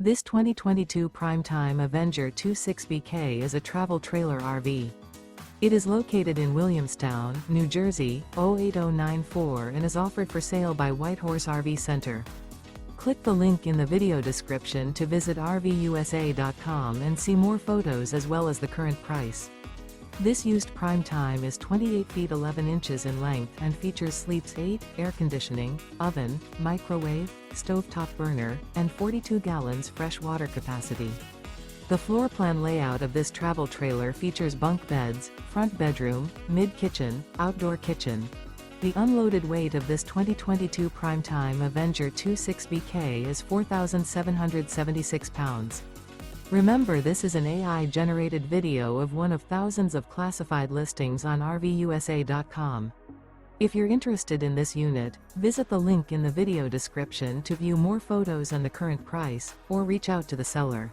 This 2022 Prime Time Avenger 26BK is a travel trailer RV. It is located in Williamstown, New Jersey, 08094 and is offered for sale by Whitehorse RV Center. Click the link in the video description to visit RVUSA.com and see more photos as well as the current price. This used Prime Time is 28 feet 11 inches in length and features sleeps 8, air conditioning, oven, microwave, stovetop burner, and 42 gallons fresh water capacity. The floor plan layout of this travel trailer features bunk beds, front bedroom, mid-kitchen, outdoor kitchen. The unloaded weight of this 2022 Prime Time Avenger 26BK is 4,776 pounds. Remember, this is an AI-generated video of one of thousands of classified listings on RVUSA.com. If you're interested in this unit, visit the link in the video description to view more photos and the current price, or reach out to the seller.